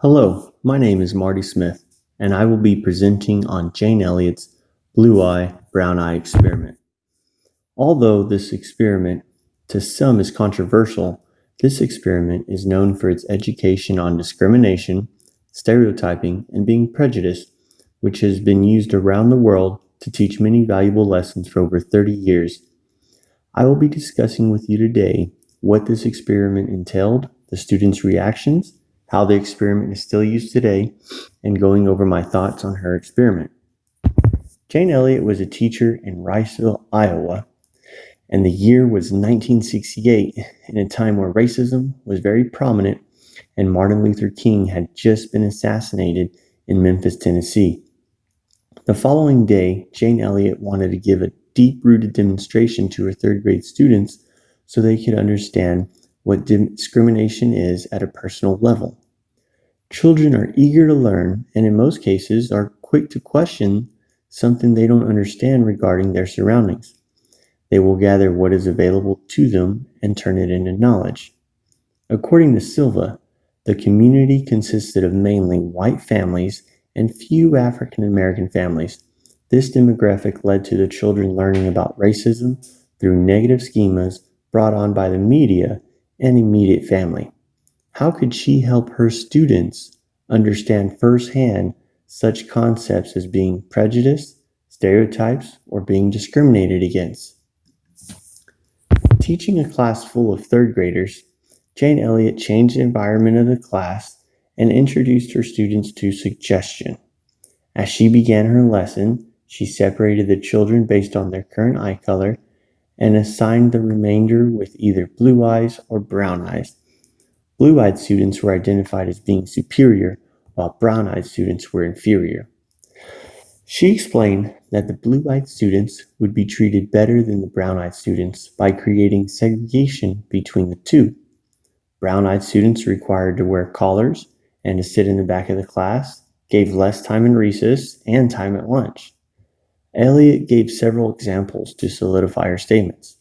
Hello, my name is Marty Smith, and I will be presenting on Jane Elliott's Blue Eye, Brown Eye experiment. Although this experiment to some is controversial, this experiment is known for its education on discrimination, stereotyping, and being prejudiced, which has been used around the world to teach many valuable lessons for over 30 years. I will be discussing with you today what this experiment entailed, the students' reactions, how the experiment is still used today, and going over my thoughts on her experiment. Jane Elliott was a teacher in Riceville, Iowa, and the year was 1968, in a time where racism was very prominent and Martin Luther King had just been assassinated in Memphis, Tennessee. The following day, Jane Elliott wanted to give a deep-rooted demonstration to her third-grade students so they could understand what discrimination is at a personal level. Children are eager to learn and in most cases are quick to question something they don't understand regarding their surroundings. They will gather what is available to them and turn it into knowledge. According to Silva, the community consisted of mainly white families and few African American families. This demographic led to the children learning about racism through negative schemas brought on by the media and immediate family. How could she help her students understand firsthand such concepts as being prejudiced, stereotypes, or being discriminated against? Teaching a class full of third graders, Jane Elliott changed the environment of the class and introduced her students to suggestion. As she began her lesson, she separated the children based on their current eye color and assigned the remainder with either blue eyes or brown eyes. Blue-eyed students were identified as being superior, while brown-eyed students were inferior. She explained that the blue-eyed students would be treated better than the brown-eyed students by creating segregation between the two. Brown-eyed students required to wear collars and to sit in the back of the class, gave less time in recess and time at lunch. Elliott gave several examples to solidify her statements.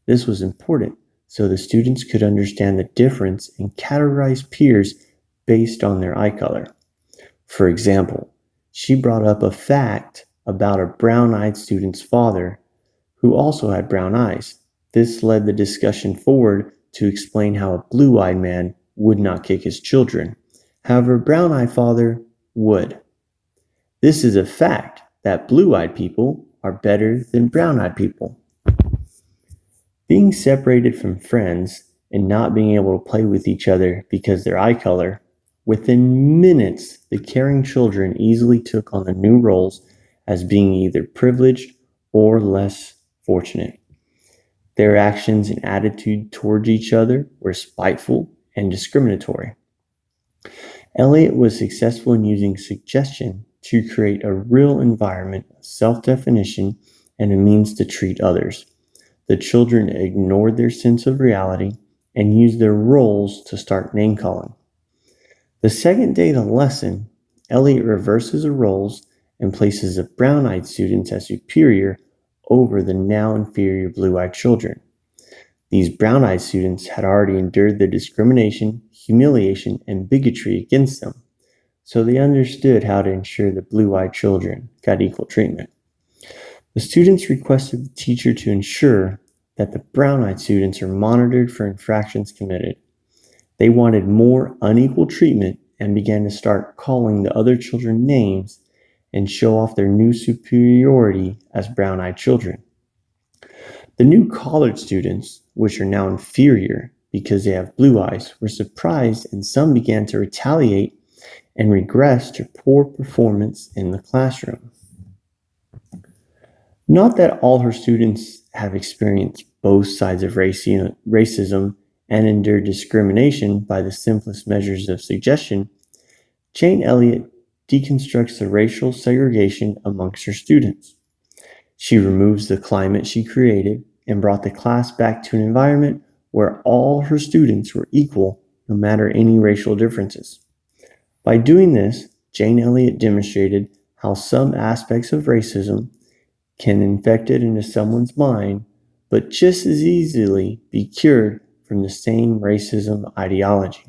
This was important so the students could understand the difference and categorize peers based on their eye color. For example, she brought up a fact about a brown-eyed student's father who also had brown eyes. This led the discussion forward to explain how a blue-eyed man would not kick his children. However, a brown-eyed father would. This is a fact that blue-eyed people are better than brown-eyed people. Being separated from friends and not being able to play with each other because their eye color, within minutes, the caring children easily took on the new roles as being either privileged or less fortunate. Their actions and attitude towards each other were spiteful and discriminatory. Elliott was successful in using suggestion to create a real environment of self-definition and a means to treat others. The children ignored their sense of reality and used their roles to start name-calling. The second day of the lesson, Elliott reverses the roles and places the brown-eyed students as superior over the now inferior blue-eyed children. These brown-eyed students had already endured the discrimination, humiliation, and bigotry against them, so they understood how to ensure the blue-eyed children got equal treatment. The students requested the teacher to ensure that the brown-eyed students are monitored for infractions committed. They wanted more unequal treatment and began to start calling the other children names and show off their new superiority as brown-eyed children. The new collared students, which are now inferior because they have blue eyes, were surprised and some began to retaliate and regress to poor performance in the classroom. Not that all her students have experienced both sides of racism and endured discrimination by the simplest measures of suggestion. Jane Elliott deconstructs the racial segregation amongst her students. She removes the climate she created and brought the class back to an environment where all her students were equal no matter any racial differences. By doing this, Jane Elliott demonstrated how some aspects of racism can infect it into someone's mind, but just as easily be cured from the same racism ideology.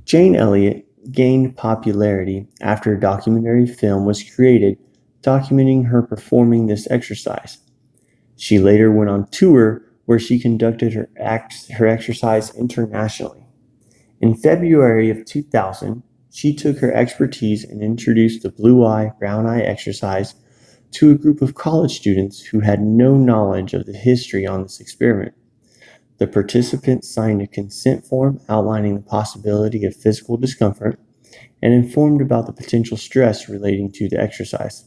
Jane Elliott gained popularity after a documentary film was created documenting her performing this exercise. She later went on tour where she conducted her exercise internationally. In February of 2000, she took her expertise and introduced the blue eye, brown eye exercise to a group of college students who had no knowledge of the history on this experiment. The participants signed a consent form outlining the possibility of physical discomfort and informed about the potential stress relating to the exercise.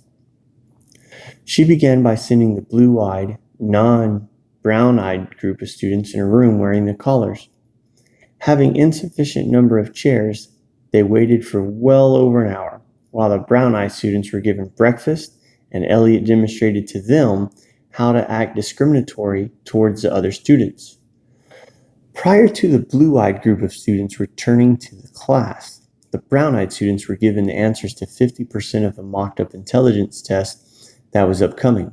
She began by sending the blue-eyed, non-brown-eyed group of students in a room wearing the collars. Having insufficient number of chairs, they waited for well over an hour, while the brown-eyed students were given breakfast, and Elliott demonstrated to them how to act discriminatory towards the other students. Prior to the blue-eyed group of students returning to the class, the brown-eyed students were given the answers to 50% of the mocked-up intelligence test that was upcoming.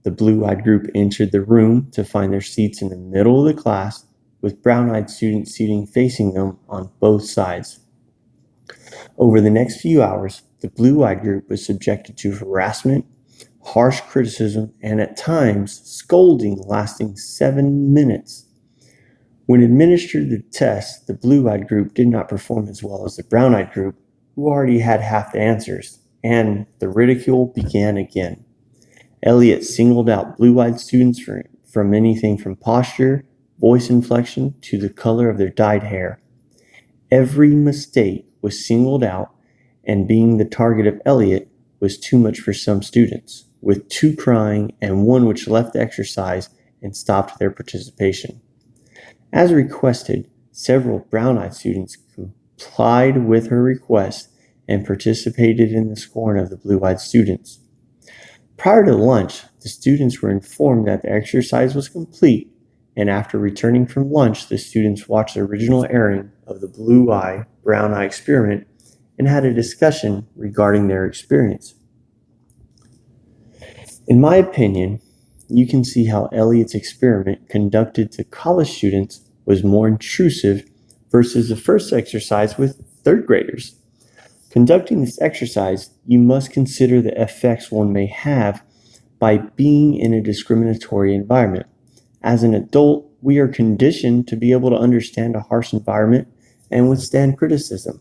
The blue-eyed group entered the room to find their seats in the middle of the class, with brown-eyed students seating facing them on both sides. Over the next few hours, the blue-eyed group was subjected to harassment, harsh criticism, and at times scolding lasting 7 minutes. When administered the test, the blue-eyed group did not perform as well as the brown-eyed group, who already had half the answers, and the ridicule began again. Elliott singled out blue-eyed students from anything from posture, voice inflection, to the color of their dyed hair. Every mistake was singled out, and being the target of Elliott was too much for some students, with 2 crying and 1 which left the exercise and stopped their participation. As requested, several brown-eyed students complied with her request and participated in the scoring of the blue-eyed students. Prior to lunch, the students were informed that the exercise was complete, and after returning from lunch, the students watched the original airing of the blue eye, brown eye experiment and had a discussion regarding their experience. In my opinion, you can see how Elliott's experiment conducted to college students was more intrusive versus the first exercise with third graders. Conducting this exercise, you must consider the effects one may have by being in a discriminatory environment. As an adult, we are conditioned to be able to understand a harsh environment and withstand criticism.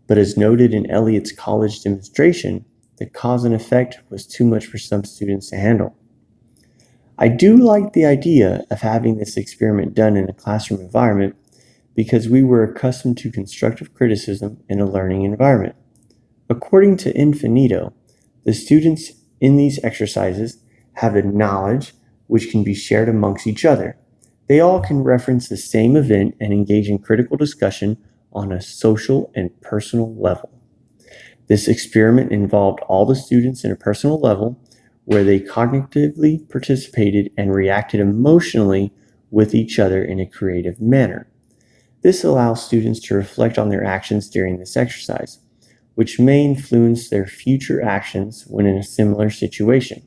But as noted in Elliott's college demonstration, the cause and effect was too much for some students to handle. I do like the idea of having this experiment done in a classroom environment because we were accustomed to constructive criticism in a learning environment. According to Infinito, the students in these exercises have the knowledge which can be shared amongst each other. They all can reference the same event and engage in critical discussion on a social and personal level. This experiment involved all the students in a personal level where they cognitively participated and reacted emotionally with each other in a creative manner. This allows students to reflect on their actions during this exercise, which may influence their future actions when in a similar situation.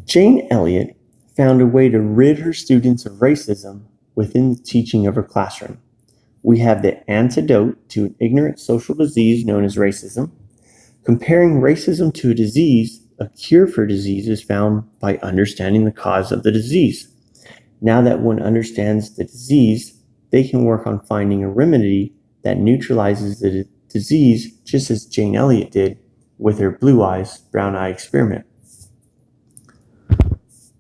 Jane Elliott found a way to rid her students of racism within the teaching of her classroom. We have the antidote to an ignorant social disease known as racism. Comparing racism to a disease, a cure for disease is found by understanding the cause of the disease. Now that one understands the disease, they can work on finding a remedy that neutralizes the disease, just as Jane Elliott did with her blue eyes, brown eye experiment.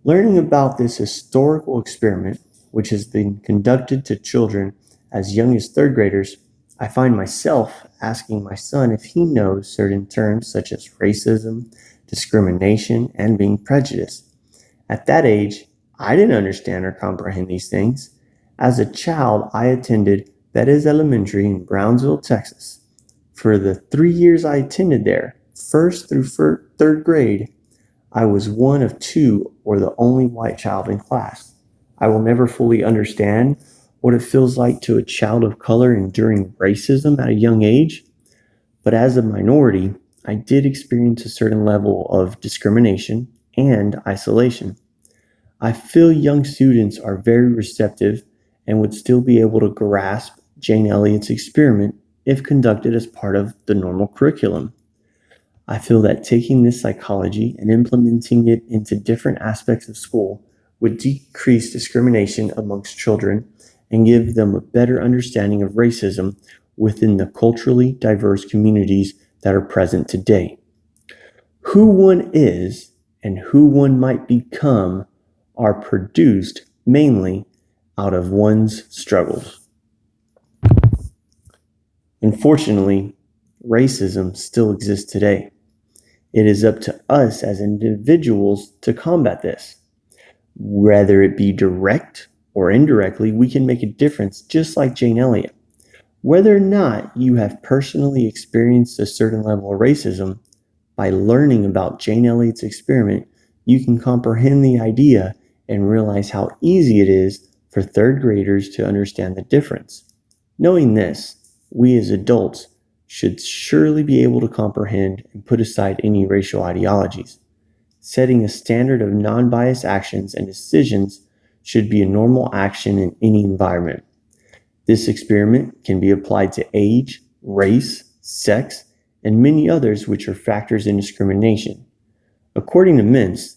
Learning about this historical experiment, which has been conducted to children as young as third graders, I find myself asking my son if he knows certain terms such as racism, discrimination, and being prejudiced. At that age, I didn't understand or comprehend these things. As a child, I attended Bettis Elementary in Brownsville, Texas. For the 3 years I attended there, first through third grade, I was one of 2 or the only white child in class. I will never fully understand what it feels like to a child of color enduring racism at a young age, but as a minority, I did experience a certain level of discrimination and isolation. I feel young students are very receptive and would still be able to grasp Jane Elliott's experiment if conducted as part of the normal curriculum. I feel that taking this psychology and implementing it into different aspects of school would decrease discrimination amongst children and give them a better understanding of racism within the culturally diverse communities that are present today. Who one is and who one might become are produced mainly out of one's struggles. Unfortunately, racism still exists today. It is up to us as individuals to combat this. Whether it be direct or indirectly, we can make a difference just like Jane Elliott. Whether or not you have personally experienced a certain level of racism, by learning about Jane Elliott's experiment, you can comprehend the idea and realize how easy it is for third graders to understand the difference. Knowing this, we as adults should surely be able to comprehend and put aside any racial ideologies. Setting a standard of non-biased actions and decisions should be a normal action in any environment. This experiment can be applied to age, race, sex, and many others which are factors in discrimination. According to Mintz,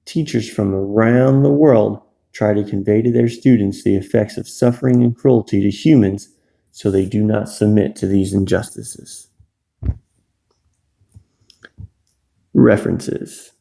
teachers from around the world try to convey to their students the effects of suffering and cruelty to humans so they do not submit to these injustices. References: